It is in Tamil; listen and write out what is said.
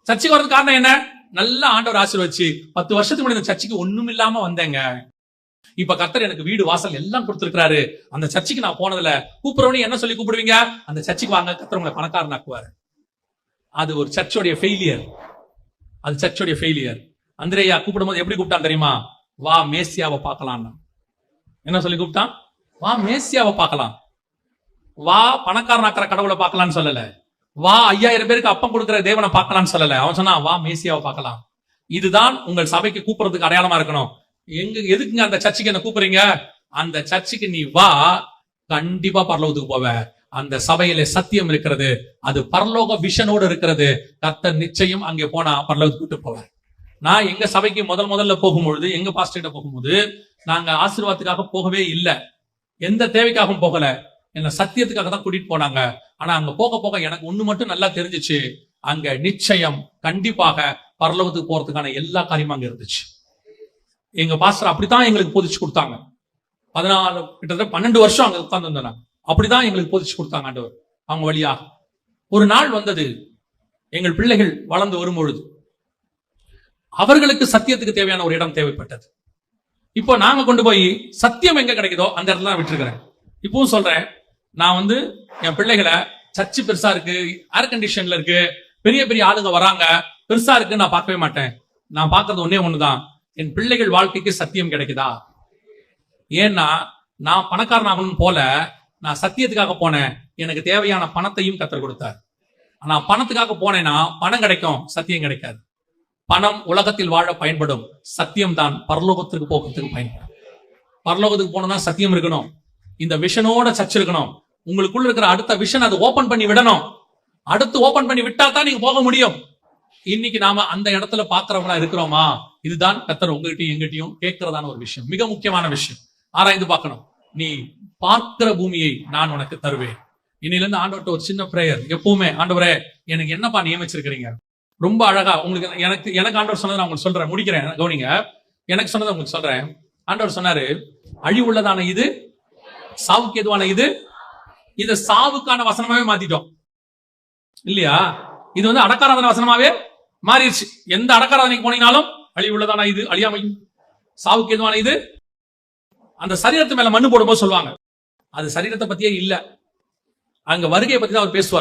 சர்ச்சைக்கு வரதுக்கு காரணம் என்ன? நல்ல ஆண்டவர் ஆசீர்வதிச்சு 10 வருஷத்துக்கு முன்னாடி இந்த சர்ச்சைக்கு ஒண்ணும் இல்லாம வந்தேங்க. இப்ப கர்த்தர் எனக்கு வீடு வாசல் எல்லாம் கொடுத்திருக்காரு. அந்த சர்ச்சைக்கு நான் போனதுல கூப்பிடுறவனே என்ன சொல்லி கூப்பிடுவீங்க? அந்த சர்ச்சைக்கு வாங்க, கர்த்தர் உங்களை பணக்காரனாக்குவாரு. அது ஒரு சர்ச்சோடைய ஃபெயிலியர். அது சர்ச்சோடைய ஃபெயிலியர். அந்திரேயா கூப்பிடும்போது எப்படி கூப்பிட்டான் தெரியுமா? வா மேசியாவை பார்க்கலாம். என்ன சொல்லி கூப்பிட்டான்? வா மேசியாவை பார்க்கலாம். வா பணக்காரனாக்குற கடவுளை பார்க்கலான்னு சொல்லல. வா 5000 பேருக்கு அப்பம் கொடுக்கிற தேவனை பார்க்கலான்னு சொல்லல. அவன் சொன்னா வா மேசியாவை பார்க்கலாம். இதுதான் உங்கள் சபைக்கு கூப்பிடுறதுக்கு அடையாளமா இருக்கணும். எதுக்குங்க அந்த சர்ச்சுக்கு என்ன கூப்பிடுறீங்க? அந்த சர்ச்சுக்கு நீ வா, கண்டிப்பா பரலோகத்துக்கு போவ. அந்த சபையில சத்தியம் இருக்கிறது, அது பரலோக விஷனோடு இருக்கிறது. கர்த்தர் நிச்சயம் அங்கே போனா பரலோகத்துக்கு போவார். நான் எங்க சபைக்கு முதல்ல போகும்பொழுது, எங்க பாஸ்டர்கிட்ட போகும்போது, நாங்க ஆசீர்வாதத்துக்காக போகவே இல்லை. எந்த தேவைக்காகவும் போகல. என்ன சத்தியத்துக்காக தான் கூட்டிட்டு போனாங்க. ஆனா அங்க போக போக எனக்கு ஒண்ணு மட்டும் நல்லா தெரிஞ்சிச்சு. அங்க நிச்சயம் கண்டிப்பாக பரலோகத்துக்கு போறதுக்கான எல்லா காரியமும் அங்க இருந்துச்சு. எங்க பாஸ்டர் அப்படித்தான் எங்களுக்கு போதிச்சு கொடுத்தாங்க. 14 கிட்டத்தட்ட 12 வருஷம் அங்க உட்கார்ந்து வந்தாங்க. அப்படிதான் எங்களுக்கு போதிச்சு கொடுத்தாங்க ஆண்டவர். அவங்க வழியாக ஒரு நாள் வந்தது. எங்கள் பிள்ளைகள் வளர்ந்து வரும்பொழுது அவர்களுக்கு சத்தியத்துக்கு தேவையான ஒரு இடம் தேவைப்பட்டது. இப்போ நாங்க கொண்டு போய் சத்தியம் எங்க கிடைக்குதோ அந்த இடத்துல தான் விட்டுருக்கிறேன். இப்பவும் சொல்றேன், நான் என் பிள்ளைகளை சர்ச்சு பெருசா இருக்கு, ஏர் கண்டிஷன்ல இருக்கு, பெரிய பெரிய ஆளுங்க வராங்க, பெருசா இருக்கு நான் பார்க்கவே மாட்டேன். நான் பார்க்கறது ஒன்னே ஒண்ணுதான், என் பிள்ளைகள் வாழ்க்கைக்கு சத்தியம் கிடைக்குதா? ஏன்னா நான் பணக்காரன் ஆகணும் போல, நான் சத்தியத்துக்காக போனேன். எனக்கு தேவையான பணத்தையும் கத்தர் கொடுத்தார். நான் பணத்துக்காக போனேன்னா பணம் கிடைக்கும், சத்தியம் கிடைக்காது. பணம் உலகத்தில் வாழ பயன்படும், சத்தியம் தான் பரலோகத்துக்கு போகிறதுக்கு பயன்படும். பரலோகத்துக்கு போனா சத்தியம் இருக்கணும். இந்த விஷனோட சர்ச் இருக்கணும். உங்களுக்குள்ள இருக்கிற அடுத்த விஷன் அது ஓபன் பண்ணி விடணும். அடுத்து ஓபன் பண்ணி விட்டா தான் நீங்க போக முடியும். இன்னைக்கு நாம அந்த இடத்துல பாக்குறவங்களா இருக்கிறோமா? இதுதான் கர்த்தர் உங்ககிட்டயும் எங்கிட்டையும் கேட்கிறதான ஒரு விஷயம், மிக முக்கியமான விஷயம். ஆராய்ந்து பார்க்கணும். நீ பார்க்கிற பூமியை நான் உனக்கு தருவேன். இன்னில இருந்து ஆண்டவர்கிட்ட ஒரு சின்ன பிரேயர் எப்பவுமே, ஆண்டவரே எனக்கு என்னப்பா நியமிச்சிருக்கிறீங்க? ரொம்ப அழகா உங்களுக்கு எனக்கு ஆண்டவர் சொன்னதை நான் உங்களுக்கு சொல்றேன், முடிக்கிறேன், கவனிங்க. எனக்கு சொன்னதை உங்களுக்கு சொல்றேன். ஆண்டவர் சொன்னாரு, அழிவுள்ளதான இது, சாவுக்கு எதுவான இது, இத சாவுக்கான வசனமாவே மாத்திட்டோம் இல்லையா? இது அடக்காராதன வசனமாவே மாறிடுச்சு. எந்த அடக்காராதனைக்கு போனீங்கனாலும் அழிவுள்ளதான இது, அழியாமை, சாவுக்கு எதுவான இது. அந்த சரீரத்து மேல மண்ணு போடும்போது சொல்லுவாங்க, அது சரீரத்தை பத்தியே இல்ல, அங்க வருகையை பத்தி தான் அவர் பேசுவார்.